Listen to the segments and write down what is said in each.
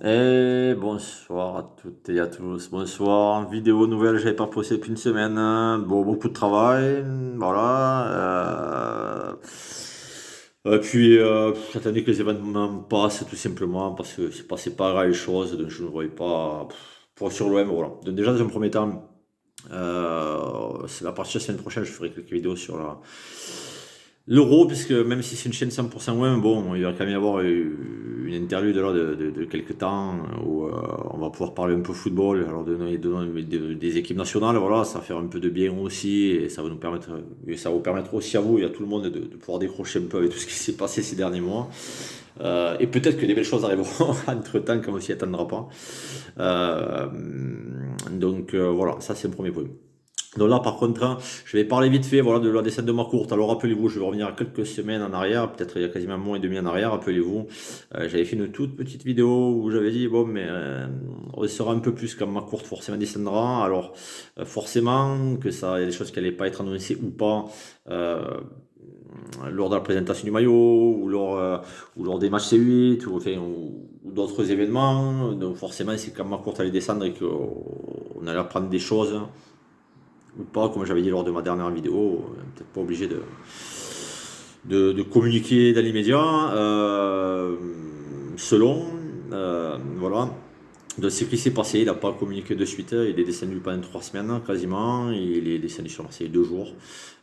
Et bonsoir à toutes et à tous. Bonsoir. Vidéo nouvelle, j'avais pas posté depuis une semaine, hein. Bon, beaucoup de travail, voilà. Et puis, j'attendais que les événements passent tout simplement parce que c'est passé pas grand chose, donc je ne voyais pas pour sur l'OM, voilà. Donc déjà dans un premier temps, c'est à partir de la semaine prochaine, je ferai quelques vidéos sur l'Euro, puisque même si c'est une chaîne 100% web, bon, il va quand même y avoir une interlude là, de quelques temps où on va pouvoir parler un peu football, alors des équipes nationales, voilà, ça va faire un peu de bien aussi, et ça va nous permettre, et ça va vous permettre aussi à vous et à tout le monde de pouvoir décrocher un peu avec tout ce qui s'est passé ces derniers mois. Et peut-être que des belles choses arriveront entre temps, comme on s'y attendra pas. Euh, voilà, ça c'est le premier point. Donc là, par contre, hein, je vais parler vite fait voilà, de la descente de ma courte. Alors rappelez-vous, je vais revenir à quelques semaines en arrière, peut-être il y a quasiment un mois et demi en arrière, rappelez-vous. J'avais fait une toute petite vidéo où j'avais dit, bon, mais on sera un peu plus quand ma courte forcément descendra. Alors forcément, que ça, il y a des choses qui n'allaient pas être annoncées ou pas. Lors de la présentation du maillot ou lors des matchs C8 ou d'autres événements. Donc forcément, c'est quand ma courte allait descendre et qu'on allait apprendre des choses ou pas, comme j'avais dit lors de ma dernière vidéo, peut-être pas obligé de communiquer dans l'immédiat, selon, voilà. De ce qui s'est passé, il n'a pas communiqué de suite, il est descendu pendant 3 semaines quasiment, il est descendu sur Marseille 2 jours.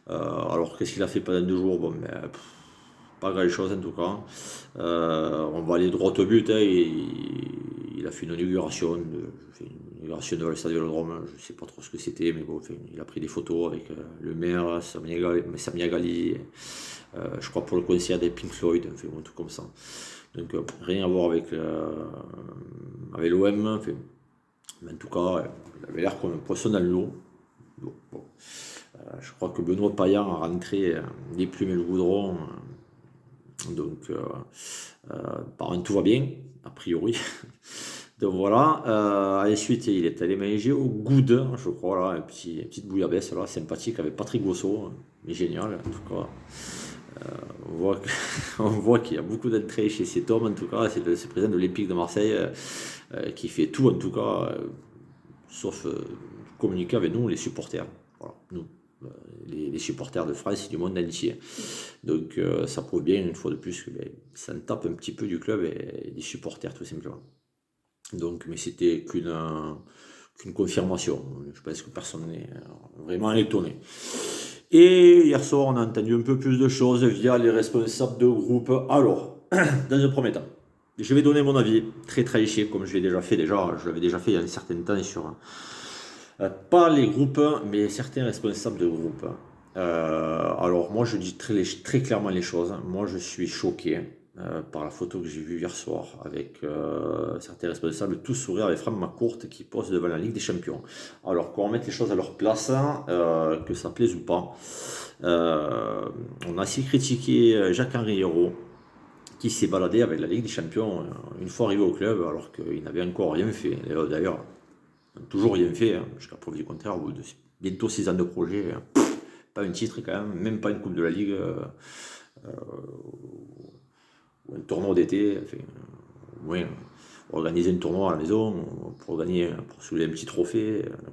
Alors qu'est-ce qu'il a fait pendant 2 jours? Bon, mais, pas grand chose en tout cas. On va aller droit au but, hein, il a fait une inauguration, une inauguration de le stade Vélodrome, je ne sais pas trop ce que c'était, mais bon, enfin, il a pris des photos avec le maire, Samia Gali, je crois pour le concert des Pink Floyd, enfin, un truc comme ça. Donc rien à voir avec l'OM, enfin, mais en tout cas, il avait l'air comme un poisson dans l'eau. Bon. Je crois que Benoît Payan a rentré les plumes et le goudron. Donc, par contre, tout va bien, a priori. Donc voilà, ensuite il est allé manger au Goude, je crois, là, une petite bouillabaisse là, sympathique avec Patrick Gossot, mais génial en tout cas. On voit on voit qu'il y a beaucoup d'entrailles chez cet homme en tout cas, c'est le président de l'Olympique de Marseille qui fait tout en tout cas, sauf communiquer avec nous les supporters. Voilà, nous, les supporters de France et du monde entier. Donc ça prouve bien une fois de plus que ça me tape un petit peu du club et des supporters tout simplement. Donc, mais c'était qu'une confirmation. Je pense que personne n'est vraiment étonné. Et hier soir, on a entendu un peu plus de choses via les responsables de groupe. Alors, dans un premier temps, je vais donner mon avis très tranché, comme je l'ai déjà fait déjà. Je l'avais déjà fait il y a un certain temps sur pas les groupes, mais certains responsables de groupe. Alors moi, je dis très clairement les choses. Moi, je suis choqué par la photo que j'ai vue hier soir avec certains responsables tous sourire avec Franck McCourt qui pose devant la Ligue des Champions. Alors qu'on remette les choses à leur place, que ça plaise ou pas. On a assez critiqué Jacques-Henri Hérault qui s'est baladé avec la Ligue des Champions une fois arrivé au club alors qu'il n'avait encore rien fait. D'ailleurs, toujours rien fait, hein, jusqu'à preuve du contraire, au bout de bientôt 6 ans de projet, pas un titre quand même pas une Coupe de la Ligue, ou un tournoi d'été, enfin, ouais, organiser un tournoi à la maison pour soulever un petit trophée. La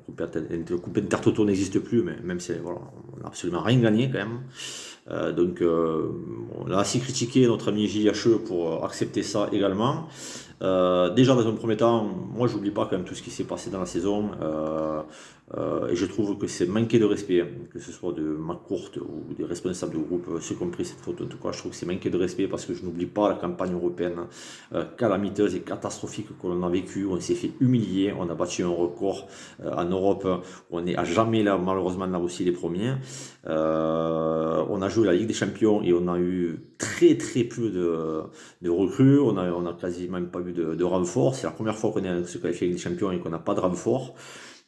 coupe Intertoto n'existe plus, mais même si voilà, on n'a absolument rien gagné quand même. Donc on a assez critiqué notre ami JHE pour accepter ça également. Déjà dans un premier temps, moi j'oublie pas quand même tout ce qui s'est passé dans la saison, et je trouve que c'est manquer de respect, hein, que ce soit de McCourt ou des responsables de groupe, ceux qui ont pris cette photo. En tout cas, je trouve que c'est manquer de respect parce que je n'oublie pas la campagne européenne calamiteuse et catastrophique que l'on a vécue. On s'est fait humilier, on a battu un record en Europe, on est à jamais là, malheureusement là aussi les premiers. On a joué la Ligue des Champions et on a eu très peu de recrues, on a quasiment pas eu de renfort. C'est la première fois qu'on est se qualifié avec des champions et qu'on n'a pas de renfort.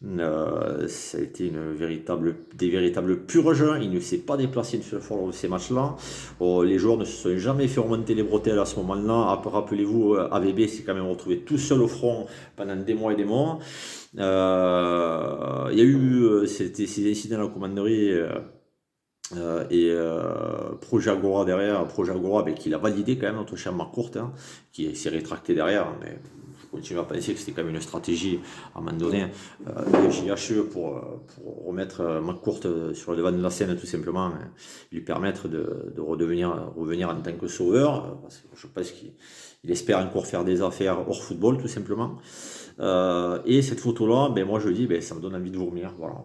Ça a été des véritables purges. Il ne s'est pas déplacé une seule fois lors de ces matchs-là. Oh, les joueurs ne se sont jamais fait remonter les bretelles à ce moment-là. Rappelez-vous, AVB s'est quand même retrouvé tout seul au front pendant des mois et des mois. Il y a eu ces incidents à la commanderie. Projet Agora derrière, Projet Agora, qui l'a validé quand même, notre cher Marc Courte, hein, qui s'est rétracté derrière, mais continue à penser que c'était quand même une stratégie à un moment donné de JHE pour remettre McCourt sur le devant de la scène tout simplement, lui permettre de revenir en tant que sauveur, parce que je pense qu'il espère encore faire des affaires hors football tout simplement. Et cette photo-là, ben moi je dis, ben ça me donne envie de vomir. Voilà.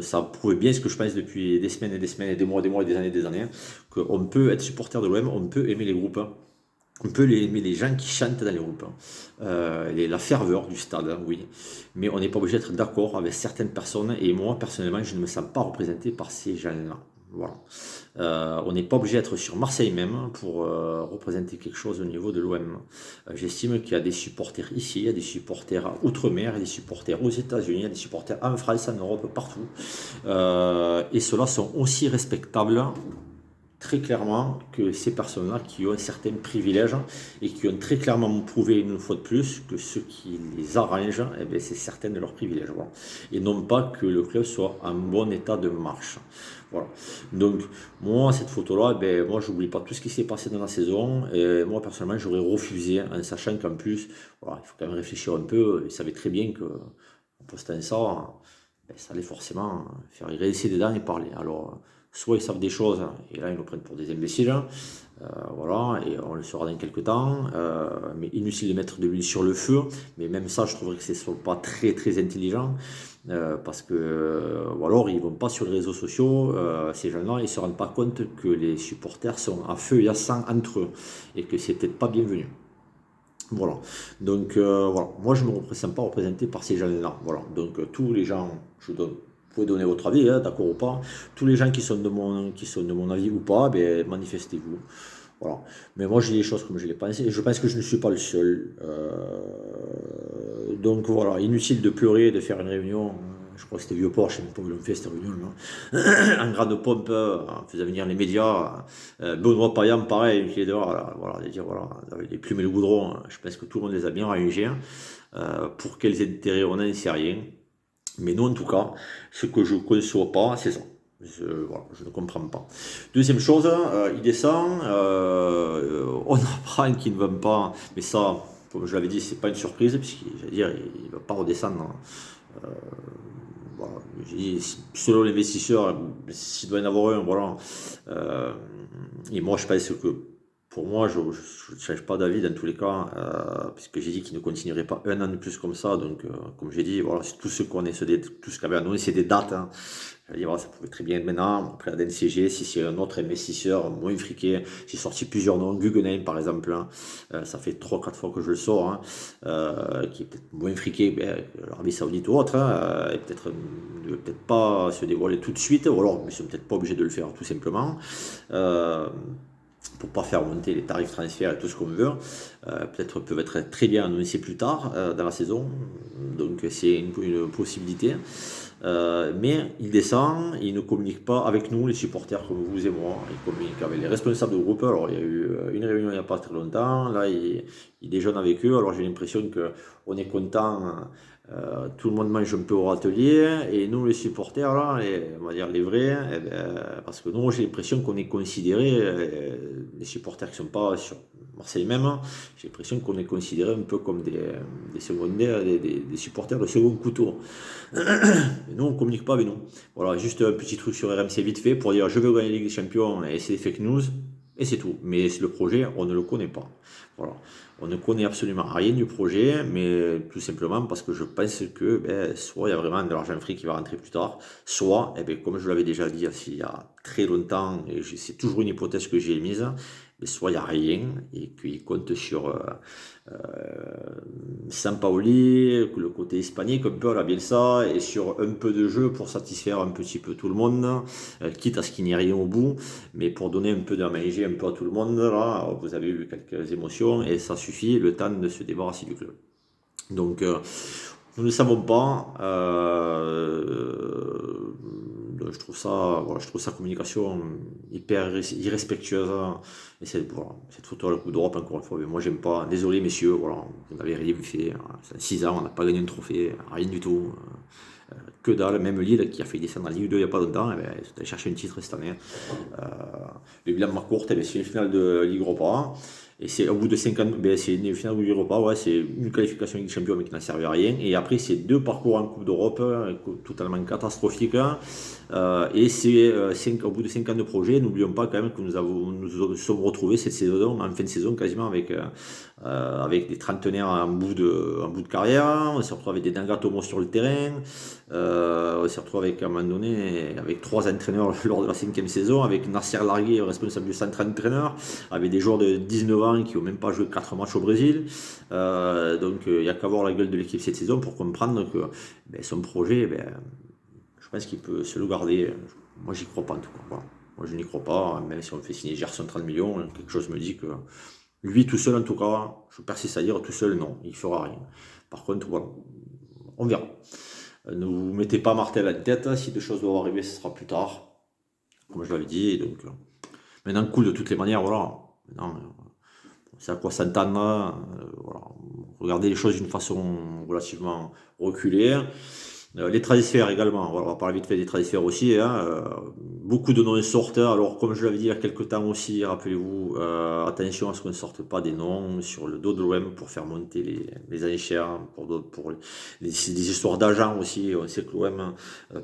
Ça prouve bien ce que je pense depuis des semaines et des semaines et des mois et des années, qu'on peut être supporter de l'OM, on peut aimer les groupes, hein. On peut aimer les gens qui chantent dans les groupes, hein. La ferveur du stade, hein, oui. Mais on n'est pas obligé d'être d'accord avec certaines personnes. Et moi, personnellement, je ne me sens pas représenté par ces gens-là. Voilà. On n'est pas obligé d'être sur Marseille même pour représenter quelque chose au niveau de l'OM. J'estime qu'il y a des supporters ici, il y a des supporters outre-mer, il y a des supporters aux États-Unis, il y a des supporters en France, en Europe, partout. Et ceux-là sont aussi respectables très clairement que ces personnes-là qui ont certains privilèges et qui ont très clairement prouvé une fois de plus que ce qui les arrange, eh bien, c'est certains de leurs privilèges. Voilà. Et non pas que le club soit en bon état de marche. Voilà. Donc, moi, cette photo-là, ben, moi, j'oublie pas tout ce qui s'est passé dans la saison. Et moi, personnellement, j'aurais refusé en sachant qu'en plus, voilà, il faut quand même réfléchir un peu. Ils savaient très bien qu'en postant ça, ben, ça allait forcément faire grincer des dents et parler. Alors, soit ils savent des choses, et là ils nous prennent pour des imbéciles, voilà, et on le saura dans quelques temps, mais inutile de mettre de l'huile sur le feu, mais même ça je trouverais que c'est pas très très intelligent, parce que, ou alors ils vont pas sur les réseaux sociaux, ces gens-là, ils se rendent pas compte que les supporters sont à feu et à sang entre eux, et que c'est peut-être pas bienvenu. Voilà, donc voilà, moi je ne me ressens pas représenté par ces gens-là. Voilà, donc tous les gens, vous pouvez donner votre avis, hein, d'accord ou pas, tous les gens qui sont de mon avis ou pas, ben, manifestez-vous. Voilà, mais moi je dis les choses comme je les pense et je pense que je ne suis pas le seul. Donc voilà, inutile de pleurer, de faire une réunion. Je crois que c'était Vieux-Port, je ne sais même pas où ils l'ont fait cette réunion, là. En grande pompe, en faisant venir les médias. Benoît Payan, pareil, qui est dehors, voilà, de dire, voilà, avec les plumes et le goudron, je pense que tout le monde les a bien rangés. Pour quels intérêts on n'en sait rien. Mais nous, en tout cas, ce que je ne conçois pas, c'est ça. Voilà, je ne comprends pas. Deuxième chose, il descend, on apprend qu'il ne va pas, mais ça, comme je l'avais dit, c'est pas une surprise, puisqu'il ne va pas redescendre. Euh, voilà, j'ai dit, selon l'investisseur, s'il doit y en avoir un, voilà. Euh, et moi, je pense que pour moi, je ne change pas d'avis dans tous les cas, puisque j'ai dit qu'il ne continuerait pas un an de plus comme ça. Donc, comme j'ai dit, voilà, c'est tout ce qu'on est, tout ce qu'avait annoncé, c'est des dates, hein. J'allais dire, voilà, ça pouvait très bien être maintenant. Après la DNCG, si c'est un autre investisseur moins friqué, j'ai sorti plusieurs noms, Guggenheim par exemple, hein. Ça fait 3-4 fois que je le sors, hein. Qui est peut-être moins friqué, ben, l'Arabie Saoudite ou autre, hein, et peut-être ne veut peut-être pas se dévoiler tout de suite, ou alors ils ne sont peut-être pas obligés de le faire tout simplement. Pour pas faire monter les tarifs transferts et tout ce qu'on veut, peut-être peuvent être très bien annoncés plus tard dans la saison, donc c'est une possibilité. Mais il descend, il ne communique pas avec nous, les supporters comme vous et moi, il communique avec les responsables de groupe. Alors il y a eu une réunion il n'y a pas très longtemps, là il déjeune avec eux, alors j'ai l'impression qu'on est content, tout le monde mange un peu au râtelier, et nous les supporters, là, on va dire les vrais, eh ben, parce que nous j'ai l'impression qu'on est considérés, les supporters qui ne sont pas sur Marseille même, j'ai l'impression qu'on est considérés un peu comme des secondaires, des supporters de second couteau. Et nous, on ne communique pas avec nous. Voilà, juste un petit truc sur RMC vite fait pour dire je veux gagner la Ligue des Champions et c'est des fake news. Et c'est tout. Mais le projet, on ne le connaît pas. Voilà. On ne connaît absolument rien du projet, mais tout simplement parce que je pense que ben, soit il y a vraiment de l'argent free qui va rentrer plus tard, soit, eh ben, comme je l'avais déjà dit il y a très longtemps, et c'est toujours une hypothèse que j'ai émise, mais soit il n'y a rien et qu'il compte sur Sampaoli, le côté hispanique un peu à la Bielsa, et sur un peu de jeu pour satisfaire un petit peu tout le monde, quitte à ce qu'il n'y ait rien au bout, mais pour donner un peu de manger un peu à tout le monde, là, vous avez eu quelques émotions, et ça suffit le temps de se débarrasser du club. Donc, nous ne savons pas. Je trouve ça, voilà, je trouve sa communication hyper irrespectueuse. Et voilà, cette photo à la Coupe d'Europe, encore une fois, mais moi j'aime pas. Désolé messieurs, voilà, vous n'avez rien fait. 6 ans, on n'a pas gagné un trophée, rien du tout. Que dalle, même Lille qui a fait descendre en Ligue 2 il n'y a pas longtemps, eh ben, ils sont allés chercher un titre cette année. Le bilan de Marcourt, eh ben, c'est une finale de Ligue Europa. Et c'est au bout de 5 ans, ben, c'est une finale du repas, ouais, c'est une qualification Ligue des Champions mais qui n'a servi à rien. Et après, c'est 2 parcours en Coupe d'Europe totalement catastrophiques. Et c'est au bout de 5 ans de projet, n'oublions pas quand même que nous sommes retrouvés cette saison, en fin de saison, quasiment avec des trentenaires en bout de carrière. On s'est retrouvé avec des Nagatomo sur le terrain. On s'est retrouvé avec, à un moment donné, avec 3 entraîneurs lors de la 5e saison, avec Nasser Largué, responsable du centre entraîneur, avec des joueurs de 19 ans qui n'ont même pas joué 4 matchs au Brésil. Donc il n'y a qu'à voir la gueule de l'équipe cette saison pour comprendre que son projet, je pense qu'il peut se le garder. Moi, j'y crois pas en tout cas. Voilà. Moi, je n'y crois pas. Même si on fait signer Gerson 30 millions, quelque chose me dit que lui, tout seul, en tout cas, je persiste à dire, tout seul, non, il fera rien. Par contre, voilà, on verra. Ne vous mettez pas martel à la tête. Si des choses doivent arriver, ce sera plus tard, comme je l'avais dit. Et donc, maintenant, cool de toutes les manières, voilà. Maintenant, c'est à quoi s'entendre. Voilà. Regardez les choses d'une façon relativement reculée. Les transferts également, voilà, on va parler vite fait des transferts aussi. Hein, beaucoup de noms sortent. Alors, comme je l'avais dit il y a quelques temps aussi, rappelez-vous, attention à ce qu'on ne sorte pas des noms sur le dos de l'OM pour faire monter les enchères, pour les histoires d'agents aussi. On sait que l'OM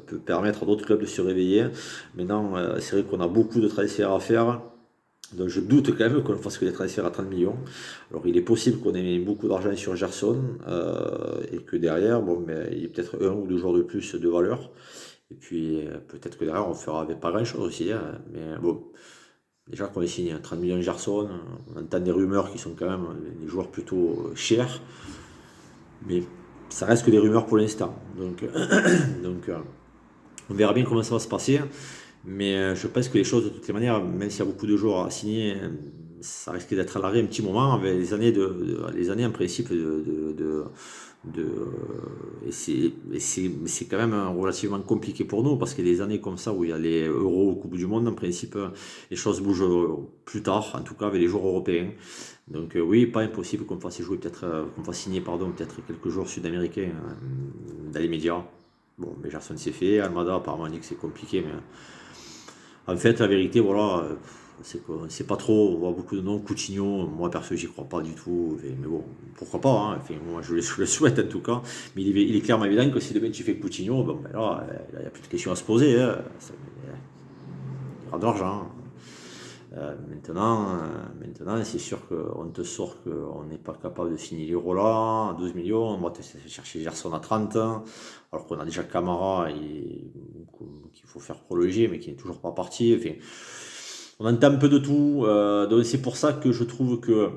peut permettre à d'autres clubs de se réveiller. Maintenant, c'est vrai qu'on a beaucoup de transferts à faire. Donc je doute quand même qu'on ne fasse que des transferts à 30 millions. Alors il est possible qu'on ait mis beaucoup d'argent sur Gerson et que derrière, il y ait peut-être 1 ou 2 joueurs de plus de valeur. Et puis peut-être que derrière on fera avec pas grand chose aussi. Hein. Mais bon, déjà qu'on ait signé 30 millions de Gerson, on entend des rumeurs qui sont quand même des joueurs plutôt chers. Mais ça reste que des rumeurs pour l'instant. Donc, on verra bien comment ça va se passer. Mais je pense que les choses, de toutes les manières, même s'il y a beaucoup de joueurs à signer, ça risque d'être à l'arrêt un petit moment, avec les années en principe et c'est quand même relativement compliqué pour nous, parce qu'il y a des années comme ça où il y a les Euros au Coupe du Monde, en principe, les choses bougent plus tard, en tout cas avec les joueurs européens. Donc oui, pas impossible qu'on fasse signer peut-être quelques joueurs sud-américains dans les médias. Bon, mais Gerson c'est fait, Almada apparemment dit que c'est compliqué, mais en fait, la vérité, voilà, c'est pas trop. On voit beaucoup de noms. Coutinho, moi perso, j'y crois pas du tout. Mais bon, pourquoi pas, hein. Enfin, moi, je le souhaite en tout cas. Mais il est clairement évident que si demain tu fais Coutinho, bon, là, il n'y a plus de questions à se poser. Hein. Il y aura de l'argent. Maintenant, c'est sûr qu'on te sort qu'on n'est pas capable de signer l'euro là à 12 millions. On va te chercher Gerson à 30, alors qu'on a déjà Camara qu'il faut faire prolonger, mais qui n'est toujours pas parti. Enfin, on entend un peu de tout. Donc c'est pour ça que je trouve que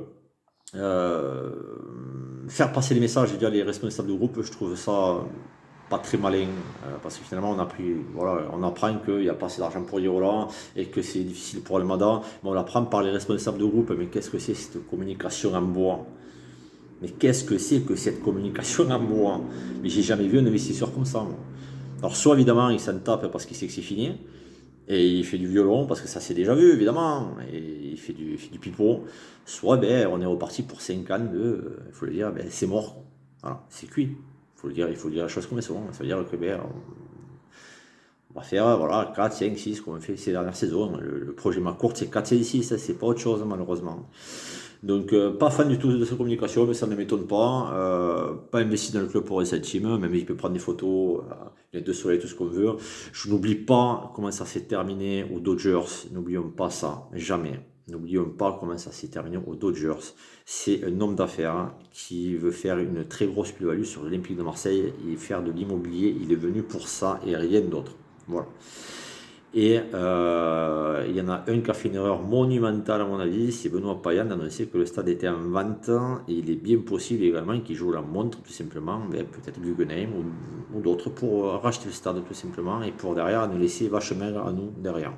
faire passer les messages via les responsables de groupe, je trouve ça pas très malin, parce que finalement on apprend qu'il n'y a pas assez d'argent pour Lirola et que c'est difficile pour Almada, mais on l'apprend par les responsables de groupe. Mais qu'est-ce que c'est cette communication en bois? Mais qu'est-ce que c'est que cette communication en bois? Mais j'ai jamais vu un investisseur comme ça, moi. Alors soit évidemment il s'en tape parce qu'il sait que c'est fini, et il fait du violon parce que ça s'est déjà vu évidemment, et il fait du pipeau, soit on est reparti pour 5 ans il faut le dire, c'est mort, voilà, c'est cuit. Il faut dire la chose comme ça. Ça veut dire que on va faire 4, 5, 6 comme on fait ces dernières saisons. Le projet McCourt, c'est 4, 5, 6, ça, c'est pas autre chose malheureusement. Donc pas fan du tout de cette communication, mais ça ne m'étonne pas. Pas investi dans le club pour un centime, même il peut prendre des photos, les deux soleils, tout ce qu'on veut. Je n'oublie pas comment ça s'est terminé aux Dodgers, n'oublions pas ça, jamais. N'oublions pas comment ça s'est terminé aux Dodgers. C'est un homme d'affaires qui veut faire une très grosse plus-value sur l'Olympique de Marseille et faire de l'immobilier. Il est venu pour ça et rien d'autre. Voilà. Et il y en a un qui a fait une erreur monumentale à mon avis, c'est Benoît Payan d'annoncer que le stade était en vente. Et il est bien possible également qu'il joue la montre tout simplement, peut-être Guggenheim ou d'autres, pour racheter le stade tout simplement et pour derrière nous laisser vache maigre à nous derrière.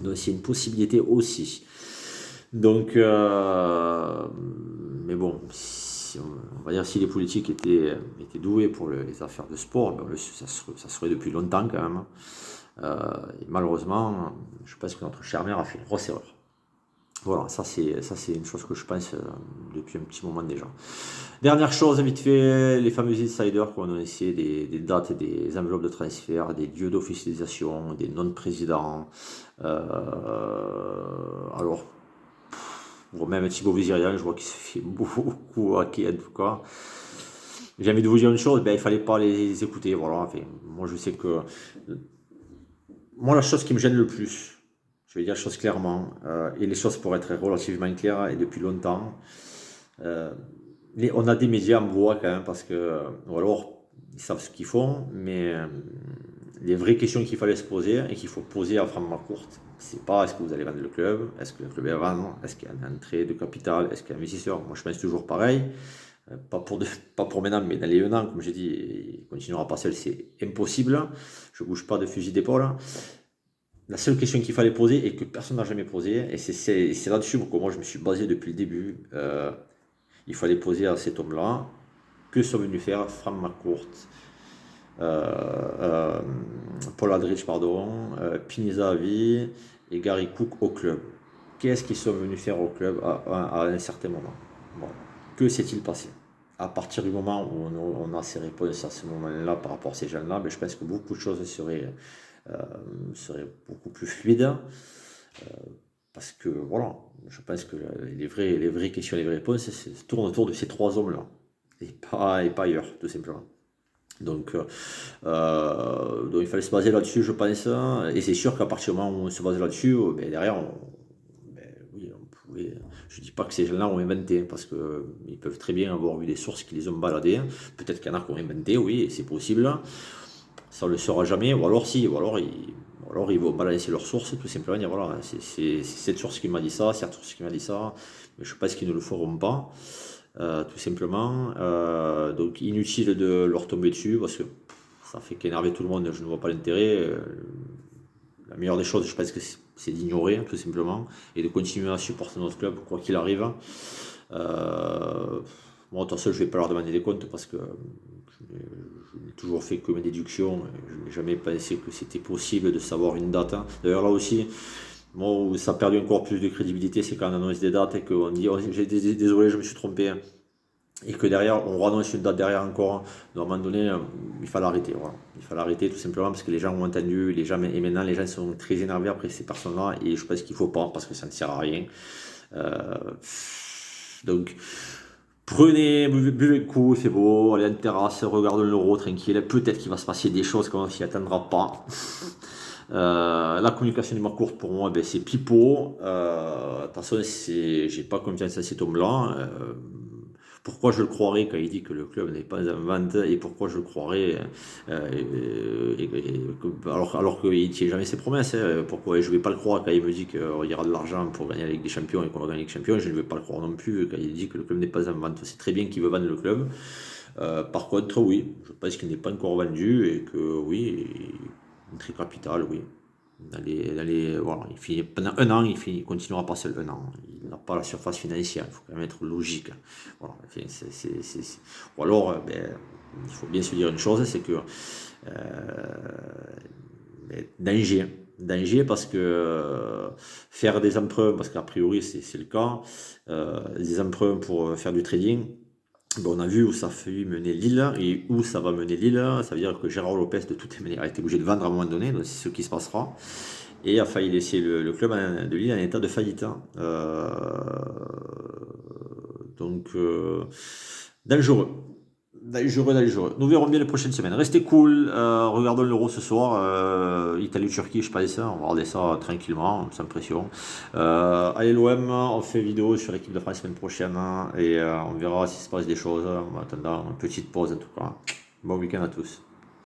Donc c'est une possibilité aussi. Donc, mais bon, on va dire si les politiques étaient doués pour les affaires de sport, ça serait depuis longtemps quand même. Et malheureusement, je pense que notre chère mère a fait une grosse erreur. Voilà, ça c'est une chose que je pense depuis un petit moment déjà. Dernière chose, vite fait, les fameux insiders qui ont annoncé des dates et des enveloppes de transfert, des lieux d'officialisation, des noms de présidents. Alors, Ou même Thibaut Vizirian, je vois qu'il se fait beaucoup hacker en tout cas. J'ai envie de vous dire une chose, ben, il fallait pas les écouter. Voilà. Enfin, moi, je sais que. Moi, la chose qui me gêne le plus, je vais dire les choses clairement, et les choses pour être relativement claires et depuis longtemps, euh, on a des médias en bois quand même, parce que. Ou alors, ils savent ce qu'ils font, mais les vraies questions qu'il fallait se poser et qu'il faut poser à Franck McCourt, c'est pas est-ce que vous allez vendre le club, est-ce que le club est à vendre, est-ce qu'il y a une entrée de capital, est-ce qu'il y a un investisseur. Moi, je pense toujours pareil. Pas pour, pas pour maintenant, mais dans les 1 an, comme j'ai dit, il continuera pas seul, c'est impossible. Je bouge pas de fusil d'épaule. La seule question qu'il fallait poser et que personne n'a jamais posée, et c'est là-dessus que moi je me suis basé depuis le début, il fallait poser à cet homme-là que sont venus faire Franck McCourt, euh, euh, Paul Aldrich, pardon, Piniza Avi et Gary Cook au club. Qu'est-ce qu'ils sont venus faire au club à un certain moment? Bon. Que s'est-il passé? À partir du moment où on a ces réponses à ce moment-là par rapport à ces gens-là, ben, je pense que beaucoup de choses euh, seraient beaucoup plus fluides. Parce que voilà, je pense que les vraies questions, les vraies réponses tournent autour de ces trois hommes-là. Et pas ailleurs, tout simplement. Donc, donc il fallait se baser là-dessus, je pense. Et c'est sûr qu'à partir du moment où on se base là-dessus, ben derrière, ben oui, on pouvait. Je dis pas que ces gens-là ont inventé, parce que ils peuvent très bien avoir eu des sources qui les ont baladés. Peut-être qu'il y en a qui ont inventé, oui, et c'est possible. Ça ne le saura jamais, ou alors si, ou alors ils vont balancer leurs sources, tout simplement dire voilà, c'est cette source qui m'a dit ça, cette source qui m'a dit ça, mais je pense qu'ils ne le feront pas. Tout simplement. Donc inutile de leur tomber dessus parce que ça fait qu'énerver tout le monde, je ne vois pas l'intérêt. La meilleure des choses, je pense que c'est d'ignorer tout simplement et de continuer à supporter notre club quoi qu'il arrive. Moi, de toute façon, je ne vais pas leur demander des comptes parce que je n'ai toujours fait que mes déductions. Je n'ai jamais pensé que c'était possible de savoir une date. D'ailleurs, là aussi, moi, où ça a perdu encore plus de crédibilité, c'est quand on annonce des dates et qu'on dit oh, désolé, je me suis trompé. Et que derrière, on annonce une date derrière encore. À un moment donné, il fallait arrêter. Voilà. Il fallait arrêter tout simplement parce que les gens ont entendu, et maintenant les gens sont très énervés après ces personnes-là. Et je pense qu'il ne faut pas parce que ça ne sert à rien. Euh, donc, prenez, buvez le coup, c'est beau, allez en terrasse, regardons l'euro tranquille. Peut-être qu'il va se passer des choses qu'on ne s'y attendra pas. La communication est courte pour moi, ben, c'est pipeau. De toute façon, j'ai pas confiance à cet homme-là. Pourquoi je le croirais quand il dit que le club n'est pas en vente et pourquoi je le croirais alors qu'il ne tient jamais ses promesses, hein. Pourquoi je ne vais pas le croire quand il me dit qu'il y aura de l'argent pour gagner la Ligue des Champions et qu'on va gagner la Ligue des Champions, je ne vais pas le croire non plus quand il dit que le club n'est pas en vente. C'est très bien qu'il veut vendre le club. Par contre, oui, je pense qu'il n'est pas encore vendu et que oui, une très capitale, oui. Voilà, il finit, pendant 1 an, il continuera pas seul 1 an. Il n'a pas la surface financière, il faut quand même être logique. Voilà, enfin, Ou alors, ben, il faut bien se dire une chose, c'est que danger. Danger parce que faire des emprunts, parce qu'a priori c'est le cas, des emprunts pour faire du trading, bon, on a vu où ça fait mener Lille et où ça va mener Lille. Ça veut dire que Gérard Lopez, de toute manière, a été obligé de vendre à un moment donné, donc c'est ce qui se passera. Et a failli laisser le club de Lille en état de faillite. Donc, dangereux. Dangereux, dangereux. Nous verrons bien les prochaines semaines. Restez cool. Regardons l'Euro ce soir. Italie-Turquie, je pense. On va regarder ça tranquillement, sans pression. Allez, l'OM, on fait vidéo sur l'équipe de France la semaine prochaine. Et on verra s'il se passe des choses. En attendant, une petite pause en tout cas. Bon week-end à tous.